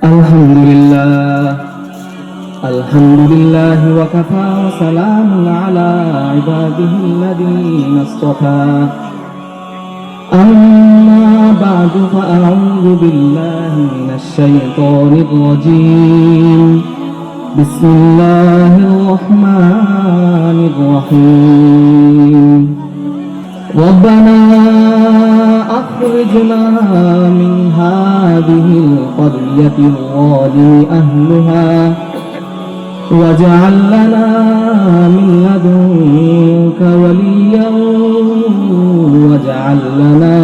আলহামদুলিল্লাহ ওয়া কাফা ওয়া সালামুন আলা ইবাদিহিল্লাযীনা ইসতাফা আম্মা বা'দু ফাআউযু বিল্লাহি মিনাশ শাইতানির রাজীম বিসমিল্লাহির রাহমানির রাহিম রব্বানা أخرجنا من هذه القرية الظالم أهلها واجعل لنا من لدنك وليا واجعل لنا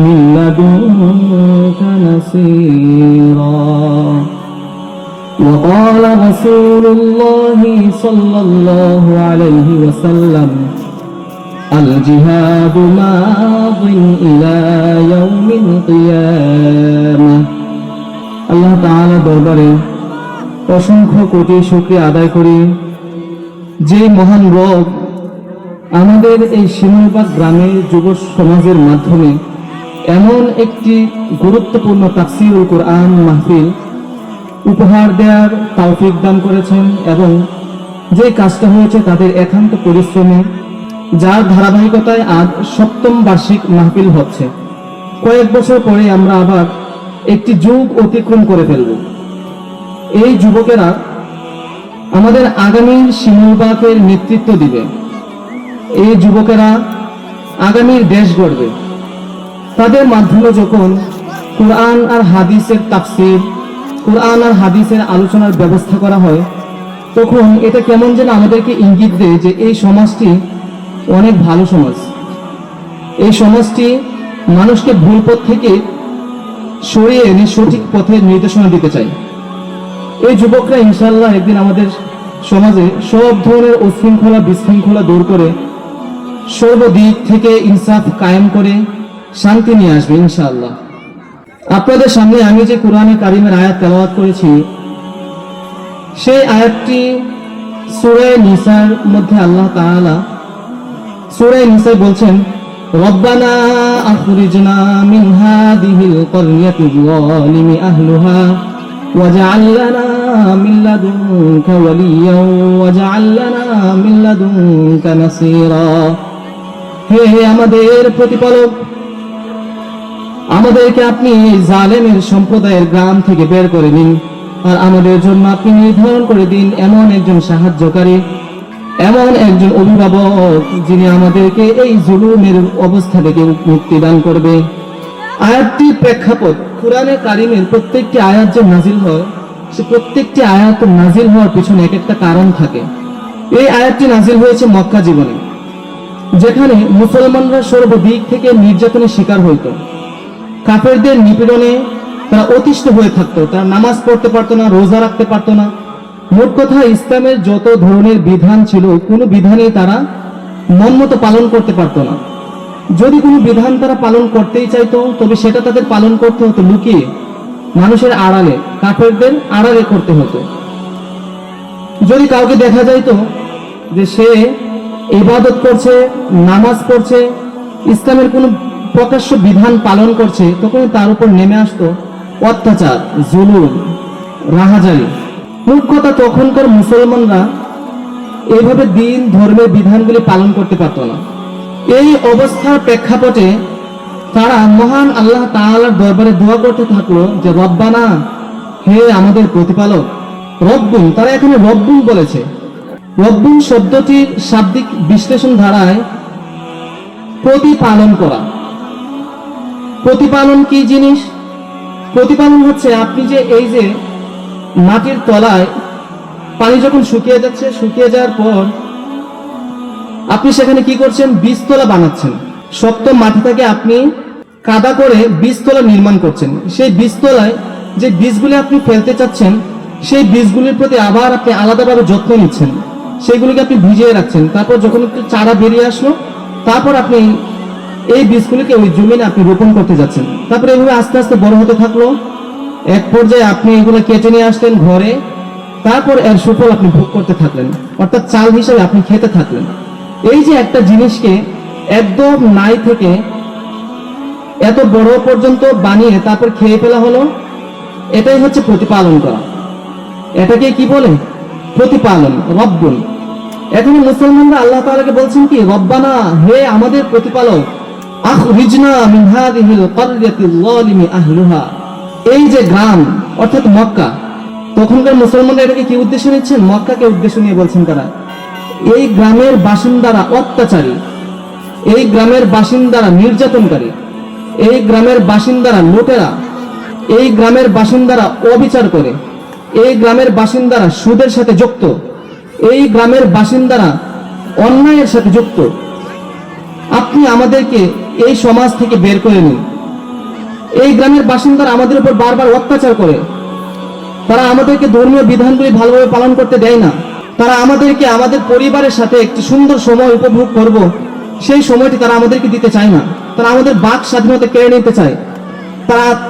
من لدنك نصيرا وقال رسول الله صلى الله عليه وسلم الجهاد ماض إلى يوم القيامة আল্লাহ তাআলা দরবারে অসংখ্য কোটি শুকরিয়া আদায় করি যে মহান রব আমাদের এই শিমুলবাগ গ্রামের যুব সমাজের মাধ্যমে এমন একটি গুরুত্বপূর্ণ তাফসীরুল কোরআন মাহফিল উপহার দেওয়ার তৌফিক দান করেছেন এবং যে কাজটা হয়েছে তাদের একান্ত পরিশ্রমে, যার ধারাবাহিকতায় আজ ৭ম বার্ষিক মাহফিল হচ্ছে। কয়েক বছর পরে আমরা আবার একটি যুগ অতিক্রম করে ফেলব। এই যুবকেরা আমাদের আগামীর শিমুলবাগের নেতৃত্ব দিবে, এই যুবকেরা আগামীর দেশ গড়বে। তাদের মাধ্যমে যখন কোরআন আর হাদিসের তাফসীর, কোরআন আর হাদিসের আলোচনার ব্যবস্থা করা হয়, তখন এটা কেমন যেন আমাদেরকে ইঙ্গিত দেয় যে এই সমাজটি অনেক ভালো সমাজ। এই সমাজটি মানুষকে ভুল পথ থেকে সরিয়ে এনে সঠিক পথের নির্দেশনা দিতে চায়। এই যুবকরা ইনশাআল্লাহ একদিন আমাদের সমাজে সব ধরনের উশৃঙ্খলা বিশৃঙ্খলা দূর করে সর্বদিক থেকে ইনসাফ কায়েম করে শান্তি নিয়ে আসবে ইনশাআল্লাহ। আপনাদের সামনে আমি যে কোরআনে কারিমের আয়াত তেলাওয়াত করেছি, সেই আয়াতটি সূরা নিসার মধ্যে আল্লাহ তাআলা সূরা নিসায় বলছেন, রব্বানা আখরিজনা মিন হাদিহিল ক্বরয়াতিল যালিমি আহলুহা ওয়াজআল লানা মিন লাদুনকা ওয়ালিয়্যা ওয়াজআল লানা মিন লাদুনকা নাসীরা। হে আমাদের প্রতিপালক, আমাদেরকে আপনি জালেমের সম্প্রদায়ের গ্রাম থেকে বের করে দিন, আর আমাদের জন্য আপনি নির্ধারণ করে দিন এমন একজন সাহায্যকারী, এমন একজন অভিভাবক যিনি আমাদেরকে এই জুলুমের অবস্থা থেকে মুক্তি দান করবে। আয়াতটির প্রেক্ষাপট, কোরআনে কারিমের প্রত্যেকটি আয়াত যে নাজিল হয়, সে প্রত্যেকটি আয়াত নাজিল হওয়ার পিছনে এক একটা কারণ থাকে। এই আয়াতটি নাজিল হয়েছে মক্কা জীবনে, যেখানে মুসলমানরা সর্বদিক থেকে নির্যাতনের শিকার হইত। কাফেরদের নিপীড়নে তারা অতিষ্ঠ হয়ে থাকতো, তারা নামাজ পড়তে পারতো না, রোজা রাখতে পারতো না। মোট কথা, ইসলামের যত ধরনের বিধান ছিল কোনো বিধানই তারা মনমতো পালন করতে পারতো না। যদি কোনো বিধান তারা পালন করতেই চাইতো, তবে সেটা তাদের পালন করতে হতো লুকিয়ে, মানুষের আড়ালে, কাফেরদের আড়ালে করতে হতো। যদি কাউকে দেখা যাইতো যে সে ইবাদত করছে, নামাজ পড়ছে, ইসলামের কোনো প্রকাশ্য বিধান পালন করছে, তখন তার উপর নেমে আসতো অত্যাচার, জুলুম, রাহাজানি। মোট কথা, তখনকার মুসলমানরা এইভাবে দিন ধর্মের বিধানগুলি পালন করতে পারত না। এই অবস্থার প্রেক্ষাপটে তারা মহান আল্লাহ তাআলার দরবারে দোয়া করতে থাকলো যে রব্বানা, হে আমাদের প্রতিপালক। রব্বুন, তারা এখানে রব্বুন বলেছে। রব্বুন শব্দটির শাব্দিক বিশ্লেষণ ধারায় প্রতিপালন করা। প্রতিপালন কি জিনিস? প্রতিপালন হচ্ছে আপনি যে এই যে মাটির তলায় পানি যখন শুকিয়ে যাচ্ছে, শুকিয়ে যাওয়ার পর আপনি সেখানে কি করছেন? বীজতলা বানাচ্ছেন। শক্ত মাটিটাকে আপনি কাদা করে বীজতলা নির্মাণ করছেন। সেই বীজতলায় যে বীজগুলি আপনি ফেলতে চাচ্ছেন, সেই বীজগুলির প্রতি আবার আপনি আলাদাভাবে যত্ন নিচ্ছেন, সেইগুলিকে আপনি ভিজিয়ে রাখছেন। তারপর যখন একটু চারা বেরিয়ে আসলো, তারপর আপনি এই বীজগুলিকে ওই জমিনে আপনি রোপণ করতে যাচ্ছেন। তারপরে এইভাবে আস্তে আস্তে বড় হতে থাকলো। এক পর্যায়ে আপনি এগুলো কেটে নিয়ে আসলেন ঘরে, তারপর এর সুফল আপনি ভোগ করতে থাকলেন, অর্থাৎ চাল হিসেবে আপনি খেতে থাকলেন। এই যে একটা জিনিসকে একদম নাই থেকে এত বড় পর্যন্ত বানিয়ে তারপর খেয়ে ফেলা হলো, এটাই হচ্ছে প্রতিপালন করা। এটাকে কি বলে? প্রতিপালন, রব্বুন। এখানে মুসলমানরা আল্লাহ তাআলাকে বলছেন কি, রব্বানা, হে আমাদের প্রতিপালক, আখরিজনা মিন হাযিহিল ক্বরয়াতিল যালিমি আহলুহা। এই যে গ্রাম অর্থাৎ মক্কা, তখনকার মুসলমানরা এটাকে কি উদ্দেশ্য নিচ্ছেন? মক্কাকে উদ্দেশ্য নিয়ে বলছেন তারা, এই গ্রামের বাসিন্দারা অত্যাচারী, এই গ্রামের বাসিন্দারা নির্যাতনকারী, এই গ্রামের বাসিন্দারা লুটেরা, এই গ্রামের বাসিন্দারা অবিচার করে, এই গ্রামের বাসিন্দারা সুদের সাথে যুক্ত, এই গ্রামের বাসিন্দারা অন্যায়ের সাথে যুক্ত। আপনি আমাদেরকে এই সমাজ থেকে বের করে নিন। এই গ্রামের বাসিন্দারা আমাদের উপর বারবার অত্যাচার করে, তারা আমাদেরকে ধর্মীয় বিধানগুলি ভালোভাবে পালন করতে দেয় না, তারা আমাদেরকে আমাদের পরিবারের সাথে একটি সুন্দর সময় উপভোগ করব সেই সময়টি তারা আমাদেরকে দিতে চায় না, তারা আমাদের বাক স্বাধীনতা কেড়ে নিতে চায়,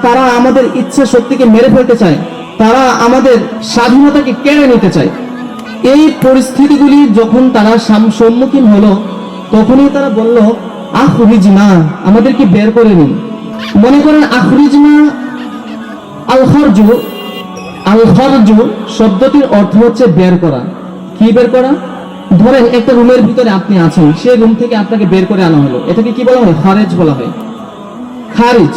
তারা আমাদের ইচ্ছা শক্তিকে মেরে ফেলতে চায়, তারা আমাদের স্বাধীনতাকে কেড়ে নিতে চায়। এই পরিস্থিতিগুলি যখন তারা সম্মুখীন হলো, তখনই তারা বলল, আখরিজনা, আমাদেরকে বের করে নিন। মনে করেন আখরিজনা, আল খরজু, আল খরজু শব্দটির অর্থ হচ্ছে বের করা। কি বের করা? ধরেন একটা রুমের ভিতরে আপনি আছেন, সেই রুম থেকে আপনাকে বের করে আনা হলো, এটাকে কি বলা হয়? খারিজ বলা হয়। খারিজ,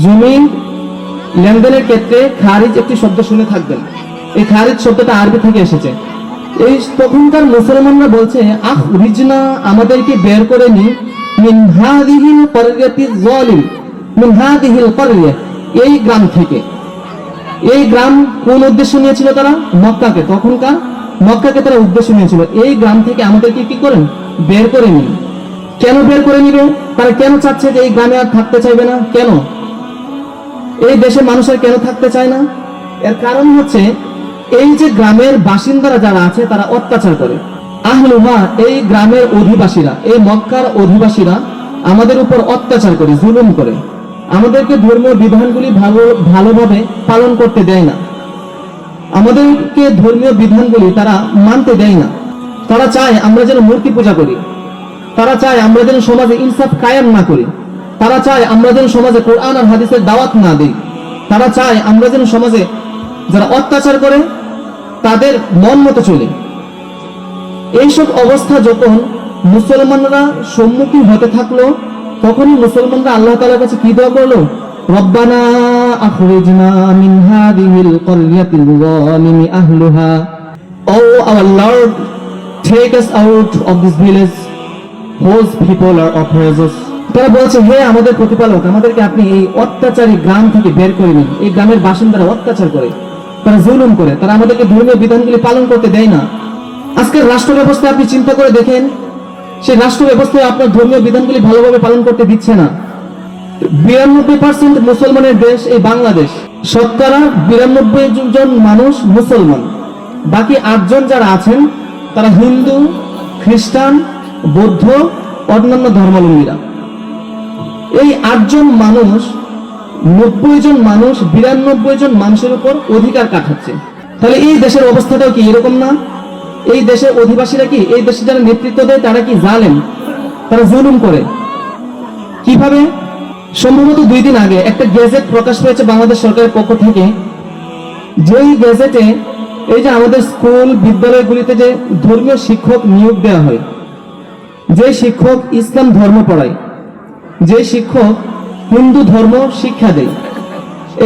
জমিন লেনদেনের ক্ষেত্রে খারিজ একটি শব্দ শুনে থাকবেন। এই খারিজ শব্দটা আরবি থেকে এসেছে। এই তখনকার মুসলমানরা বলছে, আখরিজনা, আমাদেরকে বের করে নিন, মিন হাযিহিল ক্বরয়াতিজ যালিম, মিন হাযিহিল ক্বরয়া, এই গ্রাম থেকে। এই গ্রাম কোন উদ্দেশ্য নিয়েছিল তারা? মক্কাকে, তখনকার মক্কাকে তারা উদ্দেশ্য নিয়েছিল। এই গ্রাম থেকে আমাদেরকে কি করেন? বের করে নিন। কেন বের করে নিবে? তারা কেন চাচ্ছে যে এই গ্রামে আর থাকতে চাইবে না? কেন এই দেশের মানুষের কেন থাকতে চায় না? এর কারণ হচ্ছে, এই যে গ্রামের বাসিন্দারা যারা আছে তারা অত্যাচার করে। আহলুহা, এই গ্রামের অধিবাসীরা, এই মক্কার অধিবাসীরা আমাদের উপর অত্যাচার করে, জুলুম করে, আমাদেরকে ধর্মীয় বিধানগুলি ভালোভাবে পালন করতে দেয় না, আমাদেরকে ধর্মীয় বিধানগুলি তারা মানতে দেয় না। তারা চায় আমরা যেন মূর্তি পূজা করি, তারা চায় আমরা যেন সমাজে ইনসাফ কায়েম না করি, তারা চায় আমরা যেন সমাজে কোরআন আর হাদিসের দাওয়াত না দিই, তারা চায় আমরা যেন সমাজে যারা অত্যাচার করে তাদের মন মতো চলে। এইসব অবস্থা যখন মুসলমানরা সম্মুখীন হতে থাকলো, তখনই মুসলমানরা আল্লাহ তাআলার কাছে কি দোয়া করলো? রব্বানা আখরিজনা মিন হাযিহিল ক্বরয়াতিল যালিমি আহলুহা, O our Lord, take us out of this village whose people are oppressors। তারা বলছে, হে আমাদের প্রতিপালক, আমাদেরকে আপনি এই অত্যাচারী গ্রাম থেকে বের করে নিন। এই গ্রামের বাসিন্দারা অত্যাচার করে, তারা জুলুম করে, তারা আমাদেরকে ধর্মীয় বিধানগুলি পালন করতে দেয় না। আজকের রাষ্ট্র ব্যবস্থা আপনি চিন্তা করে দেখেন, সেই রাষ্ট্র ব্যবস্থায় আপনার ধর্মীয় বিধানগুলি ভালোভাবে পালন করতে দিচ্ছে না। 92% মুসলমানের দেশ এই বাংলাদেশ, শতকরা 92 জন মানুষ মুসলমান, বাকি 8 জন যারা আছেন তারা হিন্দু, খ্রিস্টান, বৌদ্ধ, অন্যান্য ধর্মাবলম্বীরা। এই 8 জন মানুষ 90 জন মানুষ 92 জন মানুষের উপর অধিকার কাটাচ্ছে। তাহলে এই দেশের অবস্থাটাও কি এরকম না? এই দেশের অধিবাসীরা কি, এই দেশে যারা নেতৃত্ব দেয় তারা কি জালেম, তারা জুলুম করে। কিভাবে? সম্ভবত 2 দিন আগে একটা গেজেট প্রকাশ পেয়েছে বাংলাদেশ সরকারের পক্ষ থেকে, যেই গেজেটে এই যে আমাদের স্কুল বিদ্যালয়গুলিতে যে ধর্মীয় শিক্ষক নিয়োগ দেওয়া হয়, যে শিক্ষক ইসলাম ধর্ম পড়ায়, যে শিক্ষক হিন্দু ধর্ম শিক্ষা দেয়,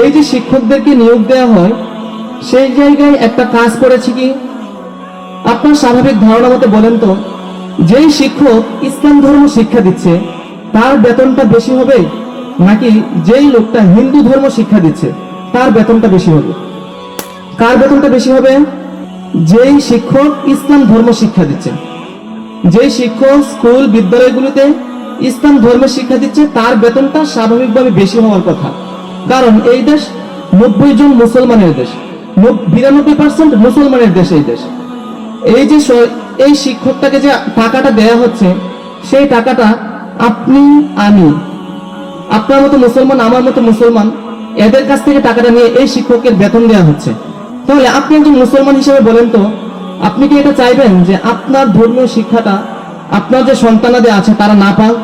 এই যে শিক্ষকদেরকে নিয়োগ দেওয়া হয়, সেই জায়গায় একটা কাজ করেছে কি? আপনার স্বাভাবিক ধারণা মতে বলেন তো, যেই শিক্ষক ইসলাম ধর্ম শিক্ষা দিচ্ছে তার বেতনটা বেশি হবে, নাকি যেই লোকটা হিন্দু ধর্ম শিক্ষা দিচ্ছে তার বেতনটা বেশি হবে? কার বেতনটা বেশি হবে? যেই শিক্ষক ইসলাম ধর্ম শিক্ষা দিচ্ছে, যেই শিক্ষক স্কুল বিদ্যালয়গুলিতে ইসলাম ধর্মের শিক্ষা দিচ্ছে তার বেতনটা স্বাভাবিকভাবে বেশি হওয়ার কথা। কারণ এই দেশ 90 জন মুসলমানের দেশ, 92% মুসলমানের দেশ এই দেশ। এই যে এই শিক্ষকটাকে যে টাকাটা দেয়া হচ্ছে, সেই টাকাটা আপনি, আমি, আপনার মতো মুসলমান, আমার মতো মুসলমান, এদের কাছ থেকে টাকাটা নিয়ে এই শিক্ষকের বেতন দেওয়া হচ্ছে। তাহলে আপনি একজন মুসলমান হিসেবে বলেন তো, আপনি কি এটা চাইবেন যে আপনার ধর্মীয় শিক্ষাটা আপনার যে সন্তানাদের আছে তারা না পাক,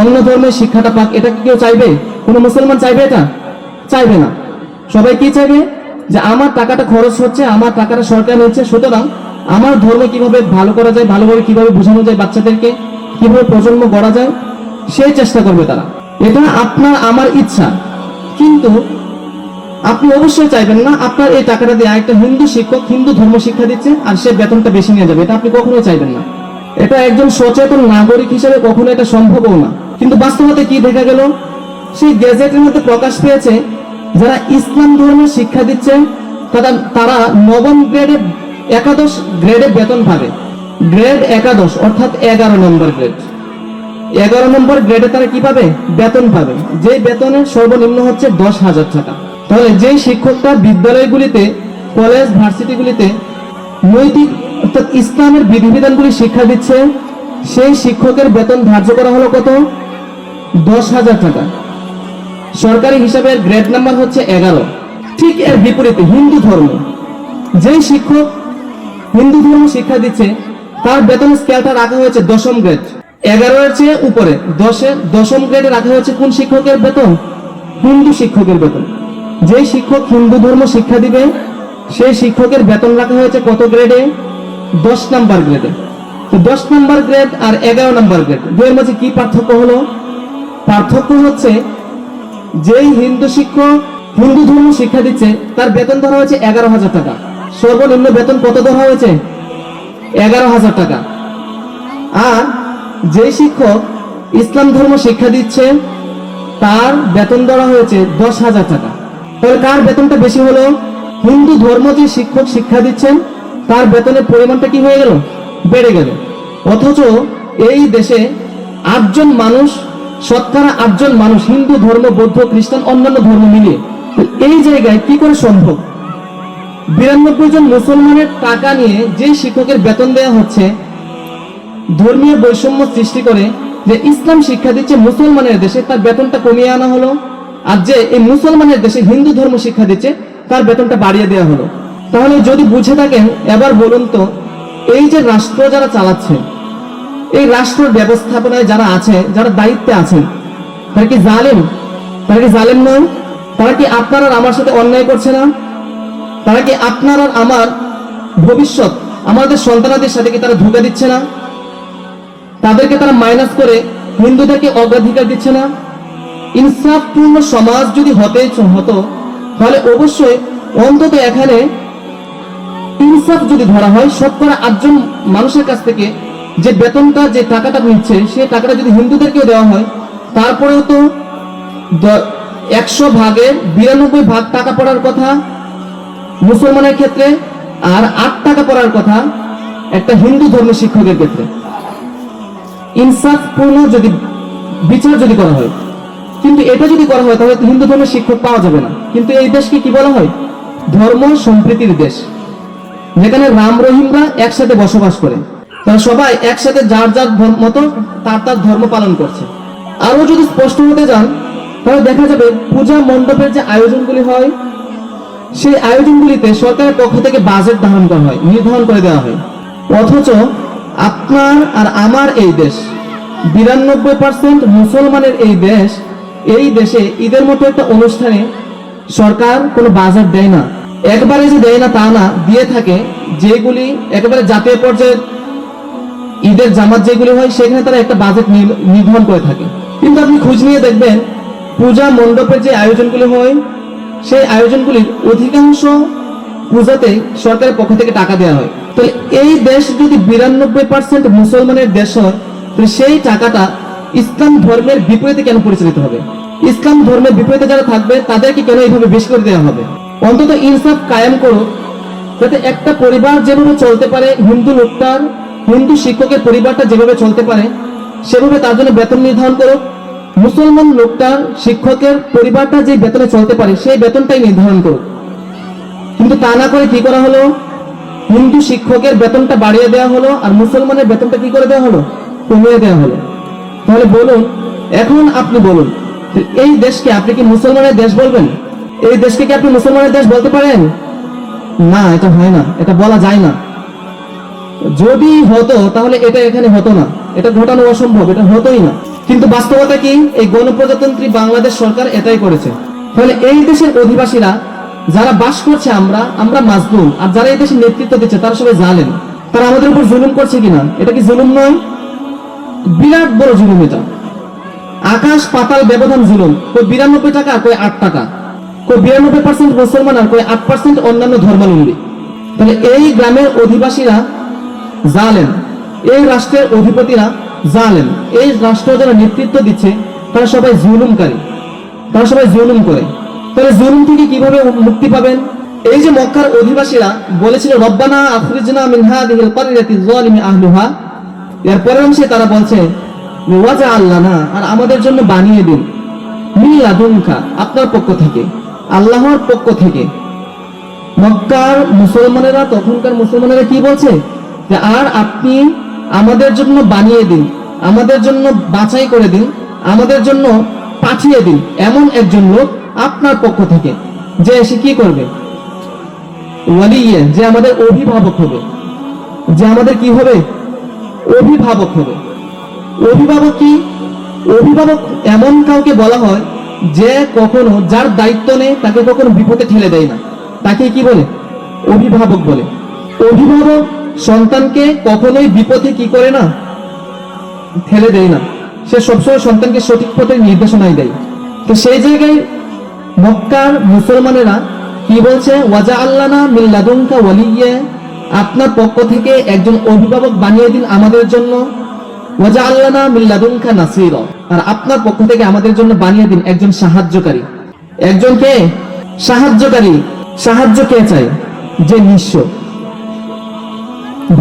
অন্য ধর্মের শিক্ষাটা পাক? এটা কি কেউ চাইবে? কোনো মুসলমান চাইবে? এটা চাইবে না। সবাই কি চাইবে? যে আমার টাকাটা খরচ হচ্ছে, আমার টাকাটা সরকার নিচ্ছে, সুতরাং আমার ধর্ম কিভাবে ভালো করা যায়, ভালোভাবে কিভাবে বোঝানো যায় বাচ্চাদেরকে, কিভাবে প্রজন্ম গড়া যায়, সেই চেষ্টা করবে তারা। এটা আপনার আমার ইচ্ছা, কিন্তু আপনি অবশ্যই চাইবেন না আপনার এই টাকাটা দিয়ে একটা হিন্দু শিক্ষক হিন্দু ধর্ম শিক্ষা দিচ্ছে আর সে বেতনটা বেশি নিয়ে যাবে। এটা আপনি কখনোই চাইবেন না। এটা একজন সচেতন নাগরিক হিসেবে কখনো এটা সম্ভবও না। কিন্তু বাস্তবতা কি দেখা গেল? সেই গ্যাজেটের মধ্যে প্রকাশ পেয়েছে যারা ইসলাম ধর্মের শিক্ষা দিচ্ছে তারা নবম গ্রেডে, একাদশ গ্রেডে বেতন পাবে। গ্রেড একাদশ অর্থাৎ 11 নম্বর গ্রেড। 11 নম্বর গ্রেডে তারা কি পাবে? বেতন পাবে, যে বেতনের সর্বনিম্ন হচ্ছে 10,000 টাকা। তাহলে যেই শিক্ষকরা বিদ্যালয়গুলিতে, কলেজ ভার্সিটিগুলিতে নৈতিক অর্থাৎ ইসলামের বিধিবিধানগুলি শিক্ষা দিচ্ছে, সেই শিক্ষকের বেতন ধার্য করা হলো কত? 10,000 টাকা। সরকারি হিসাবে গ্রেড নাম্বার হচ্ছে 11। ঠিক এর বিপরীতে হিন্দু ধর্ম, যেই শিক্ষক হিন্দু ধর্ম শিক্ষা দিচ্ছে তার বেতন স্কেলটা রাখা হয়েছে 10ম গ্রেড। 11 এর চেয়ে উপরে 10ম গ্রেডে রাখা হয়েছে কোন শিক্ষকের বেতন? হিন্দু শিক্ষকের বেতন। যেই শিক্ষক হিন্দু ধর্ম শিক্ষা দিবে সেই শিক্ষকের বেতন রাখা হয়েছে কত গ্রেডে? 10 নাম্বার গ্রেডে। তো 10 নাম্বার গ্রেড আর 11 নাম্বার গ্রেড, দুয়ের মাঝে কি পার্থক্য হলো? পার্থক্য হচ্ছে যেই হিন্দু শিক্ষক হিন্দু ধর্ম শিক্ষা দিচ্ছে তার বেতন ধরা হয়েছে 11,000 টাকা। সর্বনিম্ন বেতন কত ধরা হয়েছে? 11,000 টাকা। আর যে শিক্ষক ইসলাম ধর্ম শিক্ষা দিচ্ছে তার বেতন ধরা হয়েছে 10,000 টাকা। তাহলে কার বেতনটা বেশি হলো? হিন্দু ধর্ম যে শিক্ষক শিক্ষা দিচ্ছেন তার বেতনের পরিমাণটা কি হয়ে গেল? বেড়ে গেল। অথচ এই দেশে 8 জন মানুষ, শতকরা 8 জন মানুষ হিন্দু ধর্ম, বৌদ্ধ, খ্রিস্টান, অন্যান্য ধর্ম মিলিয়ে, এই জায়গায় কি করে সম্ভব 92 জন মুসলমানের টাকা নিয়ে যে শিক্ষকের বেতন দেওয়া হচ্ছে ধর্মীয় বৈষম্য সৃষ্টি করে যে ইসলাম শিক্ষা দিচ্ছে মুসলমানের দেশে তার বেতনটা কমিয়ে আনা হলো, আর যে এই মুসলমানের দেশে হিন্দু ধর্ম শিক্ষা দিচ্ছে তার বেতনটা বাড়িয়ে দেওয়া হলো? তাহলে যদি বুঝে থাকেন এবার বলুন তো, এই যে রাষ্ট্র যারা চালাচ্ছে, এই রাষ্ট্র ব্যবস্থাপনায় যারা আছে, যারা দায়িত্বে আছেন, তারা কি জালেম? তারা কি জালেম নয়? তারা কি আপনার আর আমার সাথে অন্যায় করছে না? তারা কি আপনার আর আমার ভবিষ্যৎ, আমাদের সন্তানদের সাথে কি তারা ধোঁকা দিচ্ছে না? তাদেরকে তারা মাইনাস করে হিন্দুদেরকে অগ্রাধিকার দিচ্ছে না? ইনসাফপূর্ণ সমাজ যদি হতো তাহলে অবশ্যই অন্তত এখানে ইনসাফ যদি ধরা হয়, শতকরা 8 জন মানুষের কাছ থেকে যে বেতনটা, যে টাকাটা নিচ্ছে সেই টাকাটা যদি হিন্দুদেরকেও দেওয়া হয়, তারপরেও তো 100 ভাগের 92 ভাগ টাকা পড়ার কথা মুসলমানের ক্ষেত্রে, আর 8 টাকা পড়ার কথা একটা হিন্দু ধর্মের শিক্ষকের ক্ষেত্রে। ইনসাফপূর্ণ যদি বিচার যদি করা হয়, কিন্তু এটা যদি করা হয় তাহলে হিন্দু ধর্মের শিক্ষক পাওয়া যাবে না। কিন্তু এই দেশকে কি বলা হয়? ধর্ম সম্প্রীতির দেশ, যেখানে রাম রহিমরা একসাথে বসবাস করে, তারা সবাই একসাথে যার যার মতো তার ধর্ম পালন করছে। আরো যদি স্পষ্ট হতে যান তাহলে দেখা যাবে পূজা মণ্ডপের যে আয়োজনগুলি হয় সেই আয়োজনগুলিতে সরকারের পক্ষ থেকে বাজেট নির্ধারণ করে দেওয়া হয়। অথচ আপনার আর আমার এই দেশ 92% মুসলমানের এই দেশে ঈদের মতো একটা অনুষ্ঠানে সরকার কোনো বাজেট দেয় না। একবারে যে দেয় না তা না, দিয়ে থাকে যেগুলি একেবারে জাতীয় পর্যায়ে ঈদের জামাত যেগুলি হয় সেখানে তারা একটা বাজেট নির্ধারণ করে থাকে। কিন্তু আপনি খোঁজ নিয়ে দেখবেন পূজা মণ্ডপের যে আয়োজনগুলি হয় সেই আয়োজনগুলির অধিকাংশ পূজাতে সরকারের পক্ষ থেকে টাকা দেওয়া হয়। তো এই দেশ যদি 92% মুসলমানের দেশ হয়, তো সেই টাকাটা ইসলাম ধর্মের বিপরীতে কেন পরিচালিত হবে? ইসলাম ধর্মের বিপরীতে যারা থাকবে তাদেরকে কেন এইভাবে বেশি করে দেওয়া হবে? অন্তত ইনসাফ কায়েম করুক, যাতে একটা পরিবার যেভাবে চলতে পারে, হিন্দু শিক্ষকের পরিবারটা যেভাবে চলতে পারে সেভাবে তার জন্য বেতন নির্ধারণ করুক। মুসলমান লোকটার শিক্ষকের পরিবারটা যে বেতনে চলতে পারে সেই বেতনটাই নির্ধারণ করুক। কিন্তু তা না করে কি করা হলো? হিন্দু শিক্ষকের বেতনটা বাড়িয়ে দেওয়া হলো আর মুসলমানের বেতনটা কি করে দেওয়া হলো? কমিয়ে দেওয়া হলো। তাহলে বলুন, এখন আপনি বলুন, এই দেশকে আপনি কি মুসলমানের দেশ বলবেন? এই দেশকে কি আপনি মুসলমানের দেশ বলতে পারেন? না, এটা হয় না, এটা বলা যায় না। যদি হতো তাহলে এটা এখানে হতো না, এটা ঘটানো অসম্ভব, এটা হতোই না। কিন্তু বাস্তবতা কি? এই গণপ্রজাতন্ত্রী বাংলাদেশ সরকার এটাই করেছে। তাহলে এই দেশের অধিবাসীরা যারা বাস করছে আমরা মাজলুম, আর যারা এই দেশে নেতৃত্ব দিচ্ছে তারা সবাই জালেম। তারা আমাদের উপর জুলুম করছে কিনা? এটা কি জুলুম নয়? বিরাট বড় জুলুম এটা। আকাশ পাতাল ব্যবধান জুলুম। কই 92 টাকা, কই 8 টাকা, কই 92% মুসলমান আর কই 8% অন্যান্য ধর্মাবলম্বী। তাহলে এই গ্রামের অধিবাসীরা জালেম, এই রাষ্ট্রের অধিপতিরা জালেম, এই রাষ্ট্র যারা নেতৃত্ব দিচ্ছে তারা সবাই জুলুমকারী, তারা সবাই জুলুম করে। তাহলে জুলুম থেকে কিভাবে মুক্তি পাবেন? এই যে মক্কার অধিবাসীরা বলেছিল রব্বানা আখরিজনা মিন হাযিহিল ক্বরিয়াতি যালিমি আহলুহা, এর পরের অংশে তারা বলছে ওয়াজআল লানা, আর আমাদের জন্য বানিয়ে দিন মিন লাদুনকা, আপনার পক্ষ থেকে, আল্লাহর পক্ষ থেকে। মক্কার মুসলমানেরা, তখনকার মুসলমানেরা কি বলছে যে আর আপনি আমাদের জন্য বানিয়ে দিন, আমাদের জন্য বাছাই করে দিন, আমাদের জন্য পাঠিয়ে দিন এমন একজন লোক আপনার পক্ষ থেকে, যে এসে কি করবে? ওয়ালিয়ে, যে আমাদের অভিভাবক হবে, যে আমাদের কি হবে? অভিভাবক হবে। অভিভাবক কি? অভিভাবক এমন কাউকে বলা হয় যে কখনো যার দায়িত্ব নেই তাকে কখনো বিপদে ঠেলে দেয় না, তাকে কি বলে? অভিভাবক বলে। অভিভাবক সন্তানকে কখনোই বিপদে কি করে না? ঠেলে দেয় না, সে সবসময় সন্তানকে সঠিক পথের নির্দেশনাই দেয়। তো সেই জায়গায় মক্কার মুসলমানেরা কি বলছে? ওয়াজআল লানা মিন লাদুনকা ওয়ালিয়্যা, আপনার পক্ষ থেকে একজন অভিভাবক বানিয়ে দিন আমাদের জন্য। ওয়াজআল লানা মিন লাদুনকা নাসীরা, আর আপনার পক্ষ থেকে আমাদের জন্য বানিয়ে দিন একজন সাহায্যকারী। একজনকে সাহায্যকারী। সাহায্য কে চায়? যে নিঃস্ব।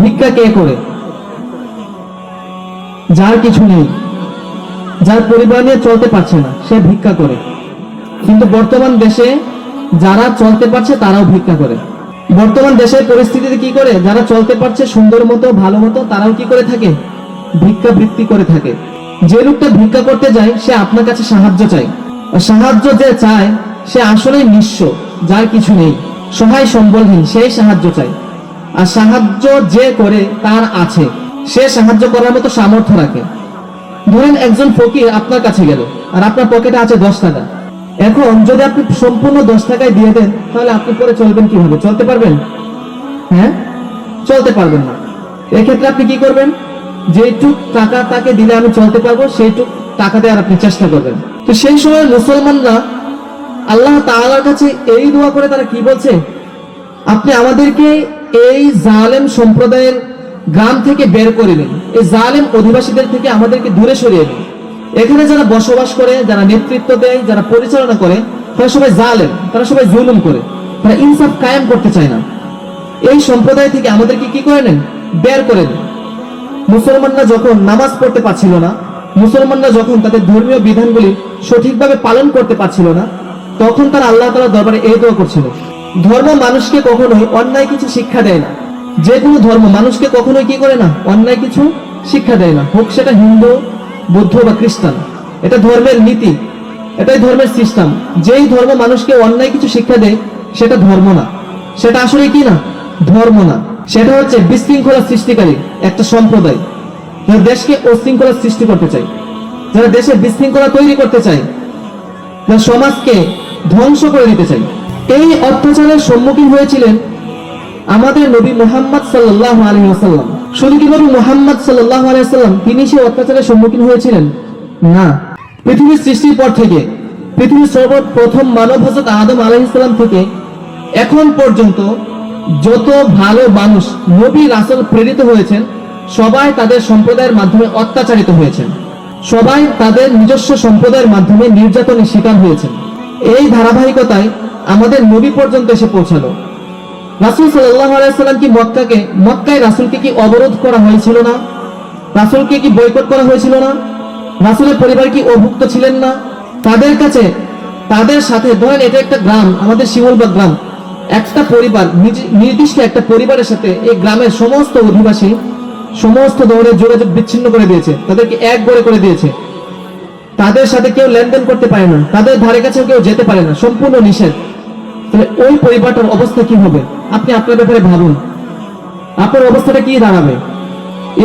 ভিক্ষা কে করে? যার কিছু নেই, যার পরিবার নিয়ে চলতে পারছে না, সে ভিক্ষা করে। কিন্তু বর্তমান দেশে যারা চলতে পারছে তারাও ভিক্ষা করে। বর্তমান দেশের পরিস্থিতিতে কি করে? যারা চলতে পারছে সুন্দর মতো, ভালো মতো, তারাও কি করে থাকে? ভিক্ষা বৃত্তি করে থাকে। যে লোকটা ভিক্ষা করতে যায় সে আপনার কাছে সাহায্য চায়। সাহায্য যে চায় সে আসলে নিঃস্ব, যার কিছু নেই, সহায় সম্বলহীন, সেই সাহায্য চায়। আর সাহায্য যে করে তার আছে, সে সাহায্য করার মতো সামর্থ্য রাখে। ধরেন একজন ফকির আপনার কাছে গেল আর আপনার পকেটে আছে 10 টাকা। এখন যদি আপনি সম্পূর্ণ 10 টাকায় দিয়ে দেন তাহলে আপনি পরে চলবেন কিভাবে? চলতে পারবেন? হ্যাঁ, চলতে পারবেন না। এক্ষেত্রে আপনি কি করবেন? যেটুক টাকা তাকে দিলে আমি চলতে পারবো সেইটুক টাকা দেওয়ার আপনি চেষ্টা করবেন। তো সেই সময় মুসলমানরা আল্লাহ তাআলার কাছে এই দোয়া করে, তারা কি বলছে? আপনি আমাদেরকে এই জালেম সম্প্রদায়ের গ্রাম থেকে বের করে দিন, এই জালেম অধিবাসীদের থেকে আমাদেরকে দূরে সরিয়ে দিন। এখানে যারা বসবাস করে, যারা নেতৃত্ব দেয়, যারা পরিচালনা করে, তারা সবাই জালেম, তারা সবাই জুলুম করে, তারা ইনসাফ কায়েম করতে চায় না। এই সম্প্রদায় থেকে আমাদেরকে কি করে নেন? বের করে দেন। মুসলমানরা যখন নামাজ পড়তে পারছিল না, মুসলমানরা যখন তাদের ধর্মীয় বিধানগুলি সঠিকভাবে পালন করতে পারছিল না, তখন তারা আল্লাহ তাআলার দরবারে এই দোয়া করছিল। ধর্ম মানুষকে কখনোই অন্যায় কিছু শিক্ষা দেয় না। যে কোনো ধর্ম মানুষকে কখনোই কি করে না? অন্যায় কিছু শিক্ষা দেয় না, হোক সেটা হিন্দু, বৌদ্ধ বা খ্রিস্টান। এটা ধর্মের নীতি, এটাই ধর্মের সিস্টেম। যেই ধর্ম মানুষকে অন্যায় কিছু শিক্ষা দেয় সেটা ধর্ম না, সেটা আসলে কি না? ধর্ম না, সেটা হচ্ছে বিশৃঙ্খলা সৃষ্টিকারী একটা সম্প্রদায়, যারা দেশকে অশৃঙ্খলা সৃষ্টি করতে চায়, যারা দেশে বিশৃঙ্খলা তৈরি করতে চায়, যারা সমাজকে ধ্বংস করে দিতে চায়। এই অত্যাচারের সম্মুখীন হয়েছিলেন আমাদের নবী মুহাম্মদ সাল্লাল্লাহু আলাইহি ওয়াসাল্লাম। শুধু কি নবী মুহাম্মদ সাল্লাল্লাহু আলাইহি ওয়াসাল্লাম তিনি সেই অত্যাচারের সম্মুখীন হয়েছিলেন? না। পৃথিবীর সৃষ্টির পর থেকে, পৃথিবীর সর্বপ্রথম মানব হযরত আদম আলাইহিস সালাম থেকে এখন পর্যন্ত যত ভালো মানুষ, নবী, রাসূল প্রেরিত হয়েছেন, সবাই তাদের সম্প্রদায়ের মাধ্যমে অত্যাচারিত হয়েছেন, সবাই তাদের নিজস্ব সম্প্রদায়ের মাধ্যমে নির্যাতনের শিকার হয়েছেন। এই ধারাবাহিকতায় আমাদের নবী পর্যন্ত এসে পৌঁছালো। রাসূল সাল্লাল্লাহু আলাইহি ওয়াসাল্লাম কি মক্কায় রাসূলকে কি অবরোধ করা হয়েছিল না? রাসূলকে কি বয়কট করা হয়েছিল না? রাসূলের পরিবার কি অভুক্ত ছিলেন না? তাদের কাছে, তাদের সাথে, ধরেন এটা একটা গ্রাম, আমাদের শিমুলবাগ গ্রাম, একটা পরিবার, নির্দিষ্ট একটা পরিবারের সাথে এই গ্রামের সমস্ত অধিবাসী সমস্ত ধরনের যোগাযোগ বিচ্ছিন্ন করে দিয়েছে, তাদেরকে এক করে দিয়েছে। তাদের সাথে কেউ লেনদেন করতে পারে না, তাদের ধারে কাছে কেউ যেতে পারে না, সম্পূর্ণ নিষেধ। তাহলে ওই পরিবারটার অবস্থা কি হবে? আপনি আপনার ব্যাপারে ভাবুন, আপনার অবস্থাটা কি দাঁড়াবে?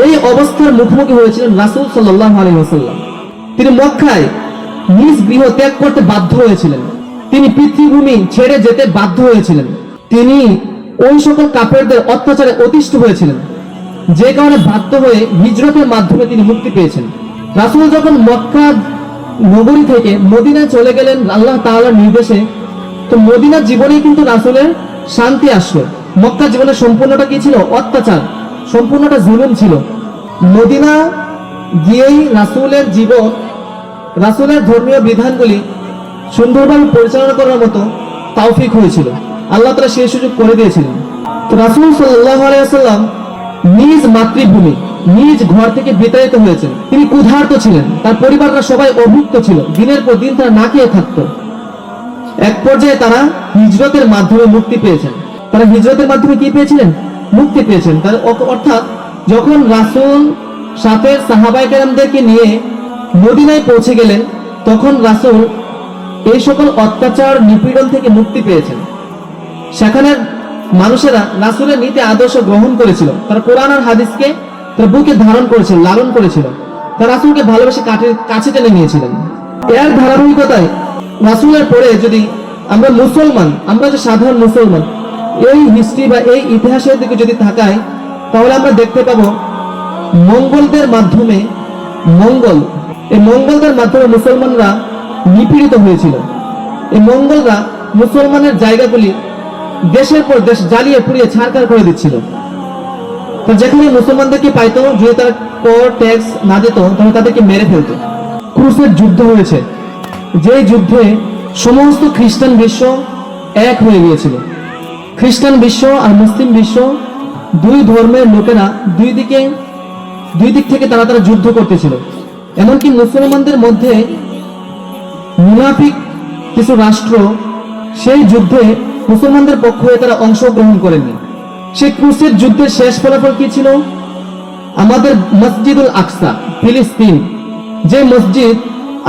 এই অবস্থার মুখোমুখি হয়েছিলেন রাসূল সাল্লাল্লাহু আলাইহি ওয়াসাল্লাম। তিনি মক্কায় নিজ গৃহ ত্যাগ করতে বাধ্য হয়েছিলেন। তিনি পিতৃভূমি ছেড়ে যেতে বাধ্য হয়েছিলেন। তিনি ওই সকল কাফেরদের অত্যাচারে অতিষ্ঠ হয়েছিলেন, যে কারণে বাধ্য হয়ে হিজরতের মাধ্যমে তিনি মুক্তি পেয়েছেন। রাসূল যখন মক্কা নগরী থেকে মদিনায় চলে গেলেন আল্লাহ তাআলার নির্দেশে, তো মদিনার জীবনেই কিন্তু রাসূলের শান্তি আসলো। মক্কা জীবনের সম্পূর্ণটা কি ছিল? অত্যাচার, সম্পূর্ণটা জুলুম ছিল। মদিনা গিয়েই রাসূলের জীবন, রাসূলের ধর্মীয় বিধানগুলি সুন্দরভাবে পরিচালনা করার মতো তৌফিক হয়েছিল। আল্লাহ তাআলা সেই সুযোগ করে দিয়েছিলেন। তো রাসূল সাল্লাল্লাহু আলাইহি ওয়াসাল্লাম নিজ মাতৃভূমি, নিজ ঘর থেকে বিতাড়িত হয়েছেন। তিনি ক্ষুধার্ত ছিলেন, তার পরিবাররা সবাই অভুক্ত ছিল, দিনের পর দিন তারা না খেয়ে থাকতো। এক পর্যায়ে তারা হিজরতের মাধ্যমে মুক্তি পেয়েছেন। তারা হিজরতের মাধ্যমে কি পেয়েছিলেন? মুক্তি পেয়েছেন। তার অর্থাৎ যখন রাসূল সাথে সাহাবায়ে কেরামদেরকে নিয়ে মদিনায় পৌঁছে গেলেন, তখন রাসূল এই সকল অত্যাচার নিপীড়ন থেকে মুক্তি পেয়েছেন। সেখানের মানুষেরা রাসূলের নীতি আদর্শ গ্রহণ করেছিল, তারা কোরআন আর হাদিসকে তারা বুকে ধারণ করেছিল, লালন করেছিল, তারা রাসূলকে ভালোবেসে কাছে টেনে নিয়েছিলেন। এর ধারাবাহিকতায় রাসূলের পরে যদি আমরা মুসলমান, আমরা যে সাধারণ মুসলমান, এই হিস্ট্রি বা এই ইতিহাসের দিকে যদি তাকাই, তাহলে আমরা দেখতে পাবো মঙ্গলদের মাধ্যমে মঙ্গলদের মাধ্যমে মুসলমানরা নিপীড়িত হয়েছিল। এই মঙ্গলরা মুসলমানের জায়গাগুলি দেশের পর দেশ জ্বালিয়ে পুড়িয়ে ছারখার করে দিচ্ছিল। তো যেখানে মুসলমানদেরকে পাইতো, যদি তারা কর ট্যাক্স না দিত, তাহলে তাদেরকে মেরে ফেলতো। ক্রুসের যুদ্ধ হয়েছে, যে যুদ্ধে সমস্ত খ্রিস্টান বিশ্ব এক হয়ে গিয়েছিল। খ্রিস্টান বিশ্ব আর মুসলিম বিশ্ব, দুই ধর্মের লোকেরা দুই দিক থেকে তারা যুদ্ধ করতেছিল। এমনকি মুসলমানদের মধ্যে মুনাফিক কিছু রাষ্ট্র সেই যুদ্ধে মুসলমানদের পক্ষ হয়ে তারা অংশগ্রহণ করেননি। সেই ক্রুসের যুদ্ধের শেষ ফলাফল কি ছিল? আমাদের মসজিদুল আকসা, ফিলিস্তিন, যে মসজিদ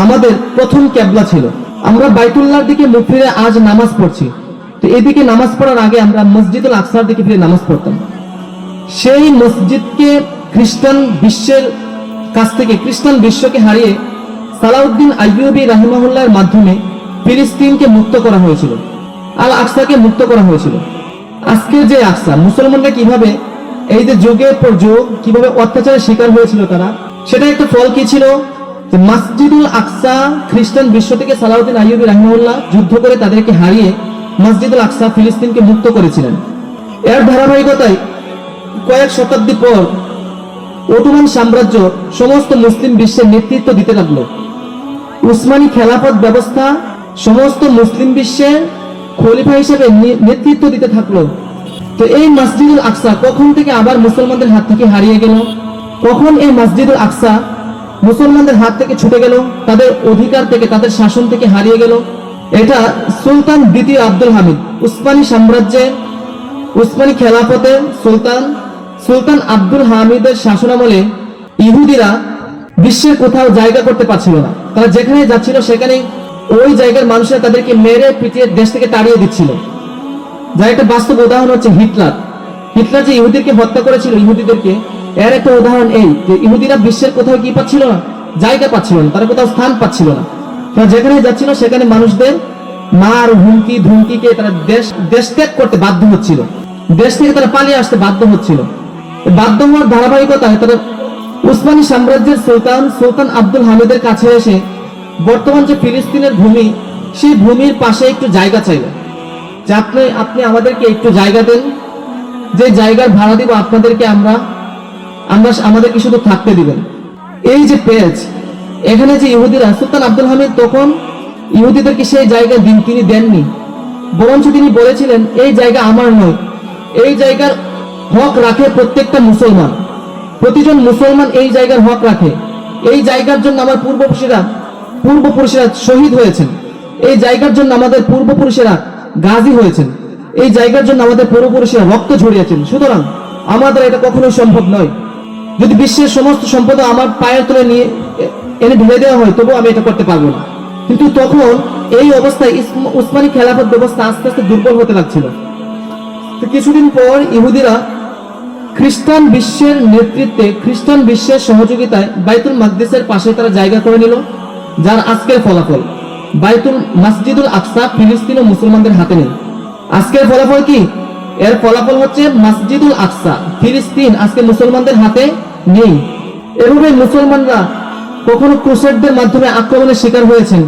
আমাদের প্রথম কিবলা ছিল। আমরা বাইতুল্লাহর দিকে মুখ ফিরে আজ নামাজ পড়ছি, তো এদিকে নামাজ পড়ার আগে আমরা মসজিদুল আকসার দিকে ফিরে নামাজ পড়তাম। সেই মসজিদকে খ্রিস্টান বিশ্বের কাছ থেকে, খ্রিস্টান বিশ্বকে হারিয়ে সালাউদ্দিন আইয়ুবী রাহিমাহুল্লাহর মাধ্যমে ফিলিস্তিনকে মুক্ত করা হয়েছিল, আল আকসাকে মুক্ত করা হয়েছিল। আজকের যে আকসা, মুসলমানরা কিভাবে এই যে যুগের পর যুগ কিভাবে অত্যাচারের শিকার হয়েছিল তারা, সেটা একটা ফল কি ছিল? যে মসজিদুল আকসা খ্রিস্টান বিশ্ব থেকে সালাউদ্দিন আইয়ুবী রাহিমাহুল্লাহ যুদ্ধ করে তাদেরকে হারিয়ে মসজিদুল আকসা ফিলিস্তিনকে মুক্ত করেছিলেন। এর ধারাবাহিকতায় কয়েক শতাব্দী পর অটোমান সাম্রাজ্য সমস্ত মুসলিম বিশ্বের নেতৃত্ব দিতে লাগলো। উসমানী খেলাফত ব্যবস্থা সমস্ত মুসলিম বিশ্বের খলিফা হিসেবে নেতৃত্ব দিতে থাকলো। তো এই মসজিদুল আকসা কখন থেকে আবার মুসলমানদের হাত থেকে হারিয়ে গেল? কখন এই মসজিদুল আকসা মুসলমানদের হাত থেকে ছুটে গেল, তাদের অধিকার থেকে, তাদের শাসন থেকে হারিয়ে গেল? এটা সুলতান দ্বিতীয় আব্দুল হামিদ, উসমানী সাম্রাজ্যের, উসমানী খেলাফতের সুলতান আব্দুল হামিদের শাসনামলে ইহুদিরা বিশ্বের কোথাও জায়গা করতে পারছিল না। তারা যেখানে যাচ্ছিল সেখানে ওই জায়গার মানুষরা তাদেরকে মেরে পিটিয়ে দেশ থেকে তাড়িয়ে দিচ্ছিল। যার একটা বাস্তব উদাহরণ হচ্ছে হিটলার যে ইহুদিদেরকে হত্যা করেছিল, ইহুদিদেরকে, এর একটা উদাহরণ এই যে ইহুদিরা বিশ্বের কোথাও কি পাচ্ছিল না? জায়গা পাচ্ছিল না, তারা কোথাও স্থান পাচ্ছিল না। তারা যেখানে যাচ্ছিল সেখানে মানুষদের মার হুমকি ধুমকিকে তারা দেশ ত্যাগ করতে বাধ্য হচ্ছিল, দেশ থেকে তারা পালিয়ে আসতে বাধ্য হচ্ছিল। বাধ্য হওয়ার ধারাবাহিকতায় তারা উসমানী সাম্রাজ্যের সুলতান আব্দুল হামিদের কাছে এসে বর্তমান যে ফিলিস্তিনের ভূমি, সেই ভূমির পাশে একটু জায়গা চাইল, যে আপনি আমাদেরকে একটু জায়গা দেন, যে জায়গার ভাড়া দিব আপনাদেরকে, আমাদেরকে শুধু থাকতে দিবেন। এই যে পেজ, এখানে যে ইহুদিরা, সুলতান আব্দুল হামিদ তখন ইহুদিদেরকে সেই জায়গা তিনি দেননি, বরঞ্চ তিনি বলেছিলেন এই জায়গা আমার নয়, এই জায়গার হক রাখে প্রত্যেকটা মুসলমান, প্রতিজন মুসলমান এই জায়গার হক রাখে। এই জায়গার জন্য আমার পূর্বপুরুষেরা শহীদ হয়েছেন, এই জায়গার জন্য আমাদের পূর্বপুরুষেরা গাজী হয়েছেন, এই জায়গার জন্য আমাদের পূর্বপুরুষেরা রক্ত ঝরিয়েছেন। সুতরাং আমাদের এটা কখনোই সম্ভব নয়। যদি বিশ্বের সমস্ত সম্পদ আমার পায়ের তলে নিয়ে এনে ঢেলে দেওয়া হয়, তবুও আমি এটা করতে পারবো না। কিন্তু তখন এই অবস্থায় উসমানী খেলাফত ব্যবস্থা আস্তে আস্তে দুর্বল হতে লাগছিল। তো কিছুদিন পর ইহুদিরা খ্রিস্টান বিশ্বের নেতৃত্বে, খ্রিস্টান বিশ্বের সহযোগিতায় বাইতুল মাকদিসের পাশে তারা জায়গা করে নিল, যার আজকের ফলাফল। মসজিদুল আকসা ফিলিস্তিন ও মুসলমানদের হাতে নেই। আজকের ফলাফল কি? এর ফলাফল হচ্ছে মসজিদুল আকসা ফিলিস্তিন আজকে মুসলমানদের হাতে নেই। এভাবে মুসলমানরা কখনো ক্রুসেডদের মাধ্যমে আক্রমণের শিকার হয়েছেন,